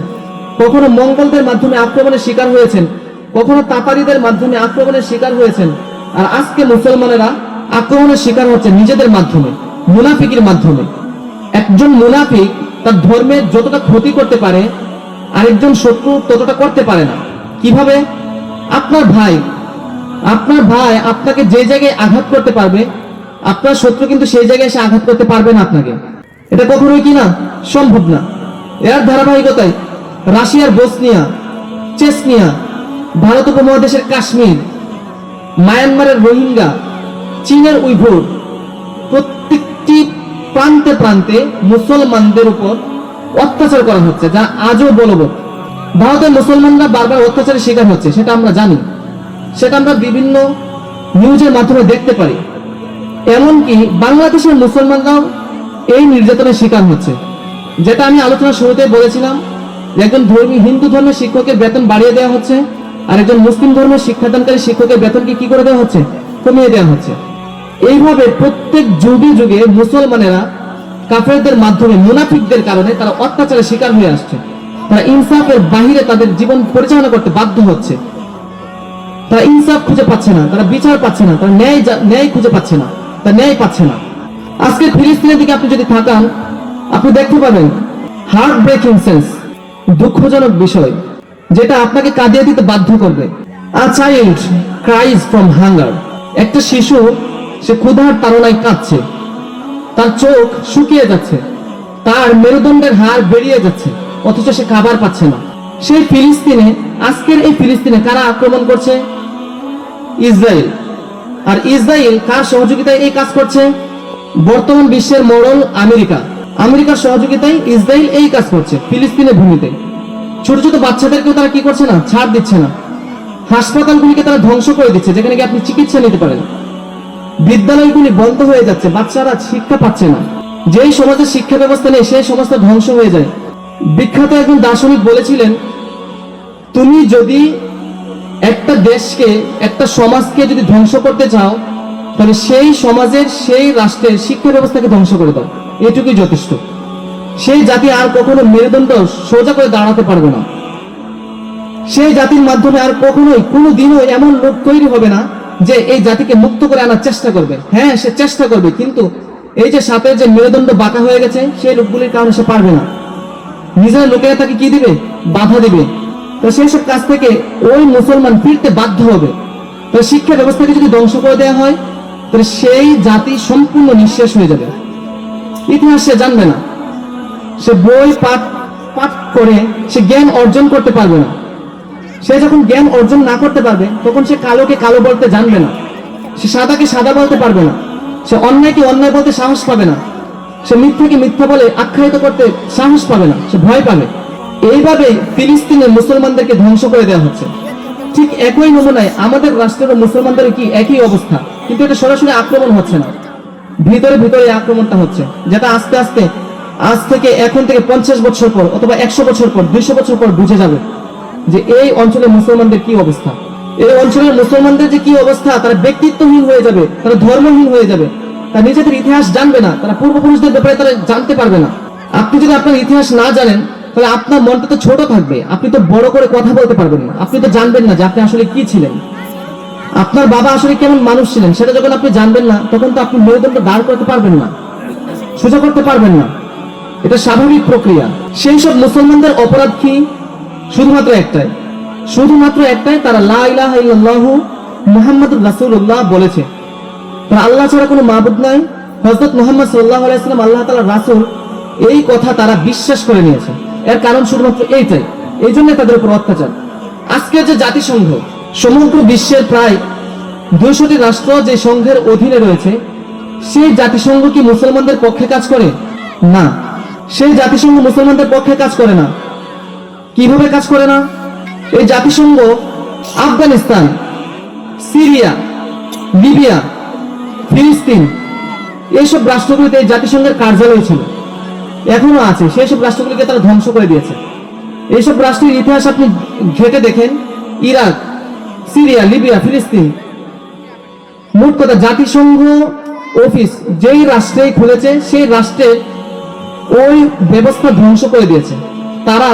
কখনো মঙ্গলদের মাধ্যমে আক্রমণের শিকার হয়েছেন, কখনো তাতারিদের মাধ্যমে আক্রমণের শিকার হয়েছেন। আর আজকে মুসলমানেরা আক্রমণের শিকার হচ্ছে নিজেদের মাধ্যমে, মুনাফিকের মাধ্যমে। একজন মুনাফিক তার ধর্মের যতটা ক্ষতি করতে পারে আরেকজন শত্রু ততটা করতে পারে না। কিভাবে? আপনার ভাই আপনাকে যে জায়গায় আঘাত করতে পারবে, আপনার শত্রু কিন্তু সেই জায়গায় এসে আঘাত করতে পারবে না আপনাকে। এটা কখনোই কি না, সম্ভব না। এর ধারাবাহিকতায় রাশিয়ার বসনিয়া, চেচনিয়া, ভারত উপমহাদেশের কাশ্মীর, মায়ানমারের রোহিঙ্গা, চীনের উইঘুর, প্রত্যেকটি প্রান্তে প্রান্তে মুসলমানদের উপর অত্যাচার করা হচ্ছে, যা আজও বলবৎ। ভারতের মুসলমানরা বারবার অত্যাচারের শিকার হচ্ছে, সেটা আমরা জানি, সেটা আমরা বিভিন্ন নিউজের মাধ্যমে দেখতে পারি। এমনকি বাংলাদেশের মুসলমানরাও এই নির্যাতনের শিকার হচ্ছে, যেটা আমি আলোচনার শুরুতে বলেছিলাম। একজন হিন্দু ধর্মের শিক্ষকের বেতন বাড়িয়ে দেওয়া হচ্ছে, আর একজন মুসলিম ধর্মের শিক্ষাদানকারী শিক্ষকের বেতনকে কি করে দেওয়া হচ্ছে? কমিয়ে দেওয়া হচ্ছে। এইভাবে প্রত্যেক যুগে যুগে মুসলমানেরা কাফেরদের মাধ্যমে, মুনাফিকদের কারণে তারা অত্যাচারের শিকার হয়ে আসছে। তারা ইনসাফের বাহিরে তাদের জীবন পরিচালনা করতে বাধ্য হচ্ছে। তারা ইনসাফ খুঁজে পাচ্ছে না, তারা বিচার পাচ্ছে না, তারা ন্যায় খুঁজে পাচ্ছে না, তারা ন্যায় পাচ্ছে না। আজকে ফিলিস্তিনের দিকে আপনি যদি তাকান, আপনি দেখতে পাবেন হার্ট ব্রেকিং সেন্স, দুঃখজনক বিষয়, যেটা আপনাকে কাঁদিয়ে দিতে বাধ্য করবে। A child cries from hunger. একটা শিশু সে ক্ষুধার তাড়নায় কাঁদছে, তার চোখ শুকিয়ে যাচ্ছে, তার মেরুদণ্ডের হাড় বেরিয়ে যাচ্ছে, অথচ সে খাবার পাচ্ছে না। সেই ফিলিস্তিনে, আজকের এই ফিলিস্তিনে কারা আক্রমণ করছে? ইসরায়েল। আর ইসরায়েল কার সহযোগিতায় এই কাজ করছে? বর্তমান বিশ্বের মোড়ল আমেরিকা। আমেরিকার সহযোগিতায় ইসরায়েল এই কাজ করছে ফিলিস্তিনের ভূমিতে। ছোট ছোট বাচ্চাদেরকেও তারা কি করছে না, ছাড় দিচ্ছে না। হাসপাতালগুলিকে তারা ধ্বংস করে দিচ্ছে, যেখানে কি আপনি চিকিৎসা নিতে পারেন। বিদ্যালয়গুলি বন্ধ হয়ে যাচ্ছে, বাচ্চারা শিক্ষা পাচ্ছে না। যেই সমাজের শিক্ষা ব্যবস্থা নেই সেই সমাজটা ধ্বংস হয়ে যায়। বিখ্যাত একজন দার্শনিক বলেছিলেন, তুমি যদি একটা দেশকে, একটা সমাজকে যদি ধ্বংস করতে চাও, তাহলে সেই সমাজের, সেই রাষ্ট্রের শিক্ষা ব্যবস্থাকে ধ্বংস করে দাও, এটুকুই যথেষ্ট। সেই জাতি আর কখনো মেরুদণ্ড সোজা করে দাঁড়াতে পারবে না। সেই জাতির মাধ্যমে আর কখনোই কোনো দিনও এমন লোক তৈরি হবে না যে এই জাতিকে মুক্ত করে আনার চেষ্টা করবে। হ্যাঁ, সে চেষ্টা করবে, কিন্তু এই যে সাপের যে মেরুদণ্ড বাঁকা হয়ে গেছে, সেই লোকগুলির কারণে সে পারবে না। নিজের লোকেরা তাকে কি দিবে? বাধা দিবে। তো সেই সব কাজ থেকে ওই মুসলমান ফিরতে বাধ্য হবে। তো শিক্ষা ব্যবস্থাকে যদি ধ্বংস করে দেওয়া হয়, তাহলে সেই জাতি সম্পূর্ণ নিঃশেষ হয়ে যাবে। ইতিহাস সে জানবে না, সে বই পাঠ করে সে জ্ঞান অর্জন করতে পারবে না। সে যখন জ্ঞান অর্জন না করতে পারবে, তখন সে কালোকে কালো বলতে জানবে না, সে সাদাকে সাদা বলতে পারবে না, সে অন্যায়কে অন্যায় বলতে সাহস পাবে না, সে মিথ্যাকে মিথ্যা বলে আখ্যায়িত করতে সাহস পাবে না, সে ভয় পাবে। এইভাবে ফিলিস্তিনের মুসলমানদেরকে ধ্বংস করে দেওয়া হচ্ছে। ঠিক একই নমুনায় আমাদের রাষ্ট্রের মুসলমানদের কি একই অবস্থা, কিন্তু এটা সরাসরি আক্রমণ হচ্ছে না, ভিতরে ভিতরে আক্রমণটা হচ্ছে, যেটা আস্তে আস্তে আজ থেকে, এখন থেকে 50 বছর পর অথবা 100 বছর পর, 200 বছর পর বুঝে যাবে যে এই অঞ্চলের মুসলমানদের কি অবস্থা। এই অঞ্চলের মুসলমানদের যে কি অবস্থা, তারা ব্যক্তিত্বহীন হয়ে যাবে, তারা ধর্মহীন হয়ে যাবে, তারা নিজেদের ইতিহাস জানবে না, তারা পূর্বপুরুষদের ব্যাপারে তারা জানতে পারবে না। আপনি যদি আপনার ইতিহাস না জানেন, তাহলে আপনার মনটা তো ছোট থাকবে, আপনি তো বড় করে কথা বলতে পারবেন না, আপনি তো জানবেন না যে আপনি আসলে কি ছিলেন, আপনার বাবা আসলে কেমন মানুষ ছিলেন। সেটা যখন আপনি জানবেন না, তখন তো আপনি মেরুদণ্ড দাঁড় করতে পারবেন না, সোজা করতে পারবেন না। এটা স্বাভাবিক প্রক্রিয়া। সেই সব মুসলমানদের অপরাধ কি? শুধুমাত্র একটাই, তারা লা ইলাহা ইল্লাল্লাহু মুহাম্মাদুর রাসূলুল্লাহ বলেছে। তারা আল্লাহ ছাড়া কোনো মাবুদ নাই, হযরত মুহাম্মদ সাল্লাল্লাহু আলাইহি ওয়াসাল্লাম আল্লাহ তাআলার রাসূল, এই কথা তারা বিশ্বাস করে নিয়েছে। এর কারণ শুধুমাত্র এইটাই, এই জন্য তাদের উপর অত্যাচার। আজকে যে জাতিসংঘ, সমগ্র বিশ্বের প্রায় 200টি রাষ্ট্র যে সংঘের অধীনে রয়েছে, সেই জাতিসংঘ কি মুসলমানদের পক্ষে কাজ করে? না, সেই জাতিসংঘ মুসলমানদের পক্ষে কাজ করে না। কিভাবে কাজ করে না? এই জাতিসংঘ আফগানিস্তান, সিরিয়া, লিবিয়া, ফিলিস্তিন, এইসব রাষ্ট্রগুলিতে এই জাতিসংঘের কার্যালয় ছিল, এখনো আছে। সেই সব রাষ্ট্রগুলিকে তারা ধ্বংস করে দিয়েছে। এইসব রাষ্ট্রের ইতিহাস আপনি ঘেটে দেখেন, ইরাক, সিরিয়া, লিবিয়া, ফিলিস্তিন, মোট কথা জাতিসংঘ অফিস যেই রাষ্ট্রেই খুলেছে সেই রাষ্ট্রের ওই ব্যবস্থা ধ্বংস করে দিয়েছে। তারা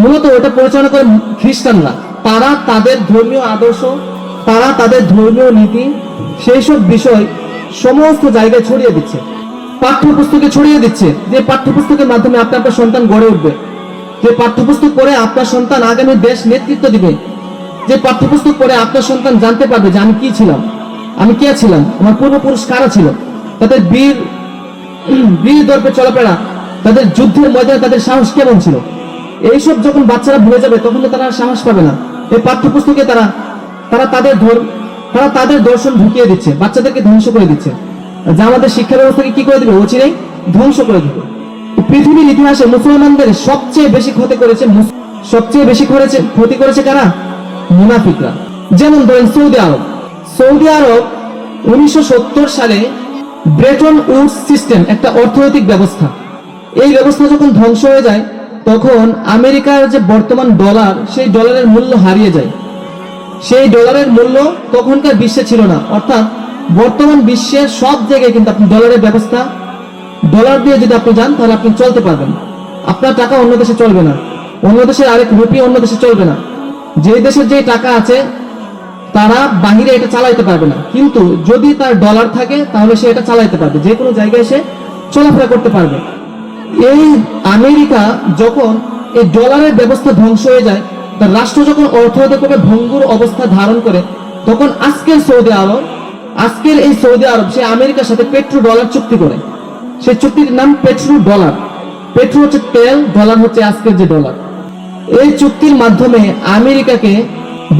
মূলত ওটা পরিচালনা করে খ্রিস্টানরা। তারা তাদের ধর্মীয় আদর্শ, তারা তাদের ধর্মীয় নীতি, সেই সব বিষয় সমস্ত জায়গায় ছড়িয়ে দিচ্ছে, পাঠ্যপুস্তকে ছড়িয়ে দিচ্ছে। যে পাঠ্যপুস্তকের মাধ্যমে আপনার সন্তান গড়ে উঠবে, যে পাঠ্যপুস্তক পড়ে আপনার সন্তান আগামী দেশ নেতৃত্ব দিবে, যে পাঠ্যপুস্তক পড়ে আপনার সন্তান জানতে পারবে যে আমি কি ছিলাম, আমি কে ছিলাম, আমার পূর্বপুরুষ কারা ছিল, তাদের বীর দর্পে চলাফেরা, তাদের যুদ্ধের ময়দানে তাদের সাহস কেমন ছিল। এইসব যখন বাচ্চারা ভুলে যাবে তখন তো তারা সাহস পাবে না। এই পাঠ্যপুস্তকে তারা তাদের দর্শন ঢুকিয়ে দিচ্ছে, বাচ্চাদেরকে ধ্বংস করে দিচ্ছে, যা আমাদের শিক্ষা ব্যবস্থাকে কি করে দিবে, অচিরেই ধ্বংস করে দিবে। পৃথিবীর ইতিহাসে মুসলমানদের সবচেয়ে বেশি ক্ষতি করেছে কারা? মুনাফিকরা। যেমন ধরেন সৌদি আরব 1970 সালে ব্রেটন উডস সিস্টেম, একটা অর্থনৈতিক ব্যবস্থা, এই ব্যবস্থা যখন ধ্বংস হয়ে যায় তখন আমেরিকার যে বর্তমান ডলার, সেই ডলারের মূল্য হারিয়ে যায়। সেই ডলারের মূল্য তখনকার বিশ্বে ছিল না। অর্থাৎ বর্তমান বিশ্বের সব জায়গায় কিন্তু আপনি ডলারের ব্যবস্থা, ডলার দিয়ে যদি আপনি যান তাহলে আপনি চলতে পারবেন। আপনার টাকা অন্য দেশে চলবে না, অন্য দেশের আরেক রুপি অন্য দেশে চলবে না। যে দেশের যে টাকা আছে তারা বাহিরে এটা চালাইতে পারবে না, কিন্তু যদি তার ডলার থাকে তাহলে সে এটা চালাইতে পারবে, যে কোনো জায়গায় সে চলাফেরা করতে পারবে। এই আমেরিকা যখন এই ডলারের ব্যবস্থা ধ্বংস হয়ে যায়, তার রাষ্ট্র যখন অর্থনৈতিকভাবে ভঙ্গুর অবস্থা ধারণ করে, তখন আজকের এই সৌদি আরব সে আমেরিকার সাথে পেট্রো ডলার চুক্তি করে। সেই চুক্তির নাম পেট্রো ডলার। পেট্রো হচ্ছে তেল, ডলার হচ্ছে আজকের যে ডলার। এই চুক্তির মাধ্যমে আমেরিকাকে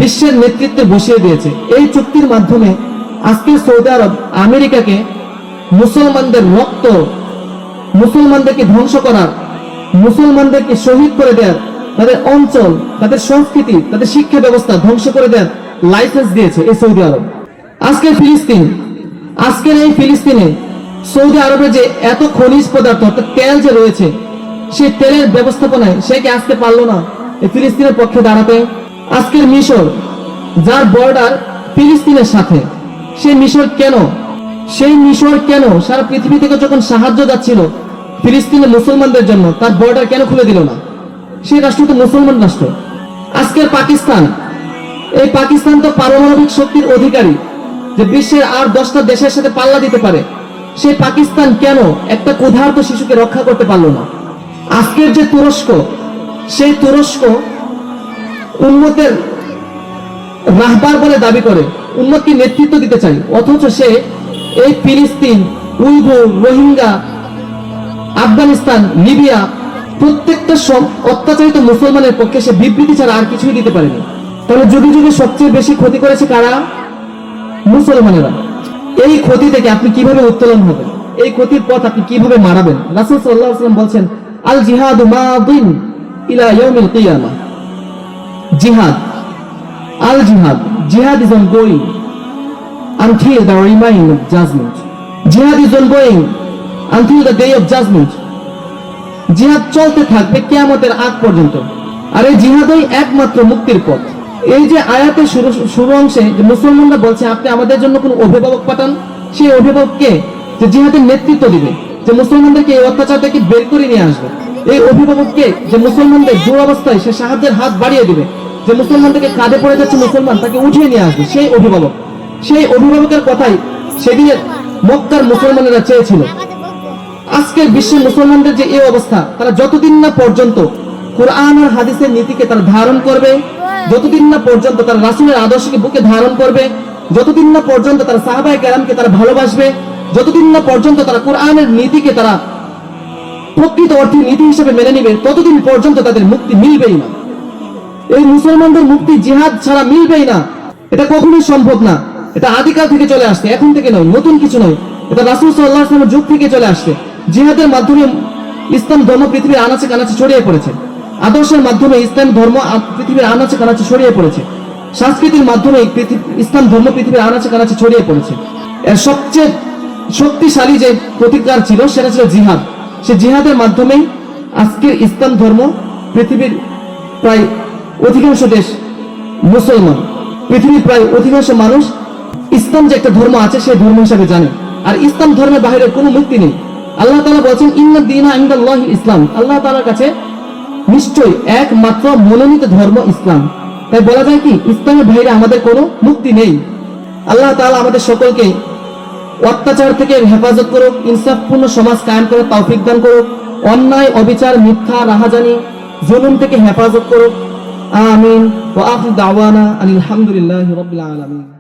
বিশ্বের নেতৃত্বে বসিয়ে দিয়েছে। এই চুক্তির মাধ্যমে আজকে সৌদি আরব আমেরিকাকে মুসলমানদের রক্ত, মুসলমানদেরকে ধ্বংস করার, মুসলমানদেরকে শহীদ করে দেওয়ার, তাদের অঞ্চল, তাদের সংস্কৃতি, তাদের শিক্ষা ব্যবস্থা ধ্বংস করে দেওয়ার লাইসেন্স দিয়েছে এই সৌদি আরব। আজকের এই ফিলিস্তিনে সৌদি আরবের যে এত খনিজ পদার্থ অর্থাৎ তেল যে রয়েছে, সেই তেলের ব্যবস্থাপনায় সে কি আসতে পারলো না এই ফিলিস্তিনের পক্ষে দাঁড়াতে? আজকের মিশর, যার বর্ডার ফিলিস্তিনের সাথে, সেই মিশর কেন সারা পৃথিবী থেকে যখন সাহায্য যাচ্ছিল ফিলিস্তিনের মুসলমানদের জন্য, তার বর্ডার কেন খুলে দিল না? সেই রাষ্ট্র তো মুসলমান রাষ্ট্র। আজকের এই পাকিস্তান তো পারমাণবিক শক্তির অধিকারী, যে বিশ্বের আর 10টা দেশের সাথে পাল্লা দিতে পারে। সেই পাকিস্তান কেন একটা ক্ষুধার্ত শিশুকে রক্ষা করতে পারলো না? আজকের যে তুরস্ক, সেই তুরস্ক উম্মতের রাহবার বলে দাবি করে, উম্মতকে নেতৃত্ব দিতে চাই, অথচ সে এই ফিলিস্তিন, উইঘুর, রোহিঙ্গা, আফগানিস্তান, লিবিয়া প্রত্যেকটা অত্যাচারিত মুসলমানের পক্ষে সে বিবৃতি ছাড়া আর কিছুই দিতে পারেনি। তাহলে যুগে যুগে সবচেয়ে বেশি ক্ষতি করেছে কারা? মুসলমানেরা। এই ক্ষতি থেকে আপনি কিভাবে উত্তোলন হবেন? এই ক্ষতির পথ আপনি কিভাবে মারাবেন? রাসূল সাল্লাল্লাহু আলাইহি ওয়াসাল্লাম বলছেন, আল জিহাদু মাদিন ইলা ইয়াউমিল কিয়ামাহ। Jihad is ongoing until the remain of judgment. Jihad is ongoing until the day of judgment. জিহাদ চলতে থাকবে কিয়ামতের আগ পর্যন্ত। আর এই জিহাদই একমাত্র মুক্তির পথ। এই যে আয়াতের শুরু অংশে যে মুসলমানরা বলছে আপনি আমাদের জন্য কোন অভিভাবক পাঠান, সেই অভিভাবককে যে জিহাদের নেতৃত্ব দিবে, যে মুসলমানদেরকে এই অত্যাচার থেকে বের করে নিয়ে আসবে, এই অভিভাবককে যে মুসলমানদের দুরবস্থায় সে সাহায্যের হাত বাড়িয়ে দিবে, যে মুসলমান থেকে কাঁধে পড়ে যাচ্ছে মুসলমান তাকে উঠিয়ে নিয়ে আসবে, সেই অভিভাবকের কথাই সেদিনের মক্কার মুসলমানেরা চেয়েছিল। আজকের বিশ্বের মুসলমানদের যে এই অবস্থা, তারা যতদিন না পর্যন্ত কুরআন আর হাদিসের নীতিকে তারা ধারণ করবে, যতদিন না পর্যন্ত তারা রাসূলের আদর্শকে বুকে ধারণ করবে, যতদিন না পর্যন্ত তারা সাহাবায়ে কেরামকে তারা ভালোবাসবে, যতদিন না পর্যন্ত তারা কুরআনের নীতিকে তারা প্রকৃত অর্থে নীতি হিসেবে মেনে নেবে, ততদিন পর্যন্ত তাদের মুক্তি মিলবেই না। এই মুসলমানদের মুক্তি জিহাদ ছাড়া মিলবেই না। এটা কখনোই সম্ভব না। এটা আদিকাল থেকে চলে আসছে, এখন থেকে নয়, নতুন কিছু নয়। এটা রাসূল সাল্লাল্লাহু আলাইহি ওয়াসাল্লামের যুগ থেকে চলে আসছে। জিহাদের মাধ্যমে ইসলাম ধর্ম পৃথিবীর আনাচে কানাচে ছড়িয়ে পড়েছে। আদর্শের মাধ্যমে ইসলাম ধর্ম পৃথিবীর আনাচে কানাচে ছড়িয়ে পড়েছে। সংস্কৃতির মাধ্যমে ইসলাম ধর্ম পৃথিবীর আনাচে কানাচে ছড়িয়ে পড়েছে। এর সবচেয়ে শক্তিশালী যে প্রতিকার ছিল সেটা ছিল জিহাদ। সে জিহাদের মাধ্যমেই আজকের ইসলাম ধর্ম পৃথিবীর প্রায় অধিকাংশ দেশ মুসলমান, পৃথিবীর প্রায় অধিকাংশ মানুষ ইসলাম যে একটা ধর্ম আছে সেই ধর্ম হিসাবে জানে, আর ইসলাম ধর্মের বাইরে কোনো মুক্তি নেই। আল্লাহ তাআলা বলেছেন ইন্না দীনা ইনদাল্লাহি ইসলাম, আল্লাহ তাআলার কাছে নিশ্চয়ই একমাত্র মনোনীত ধর্ম ইসলাম। তাই বলা যায় কি ইসলামের বাইরে আমাদের কোনো মুক্তি নেই। আল্লাহ তাআলা আমাদের সকলকে অত্যাচার থেকে হেফাজত করুক, ইনসাফপূর্ণ সমাজ কায়েম করে তৌফিক দান করুক, অন্যায় অবিচার মিথ্যা রাহাজানি জুলুম থেকে হেফাজত করুক। আমিন। ওয়া আখিরু দাওয়ানা আলহামদুলিল্লাহি রাব্বিল আলামিন।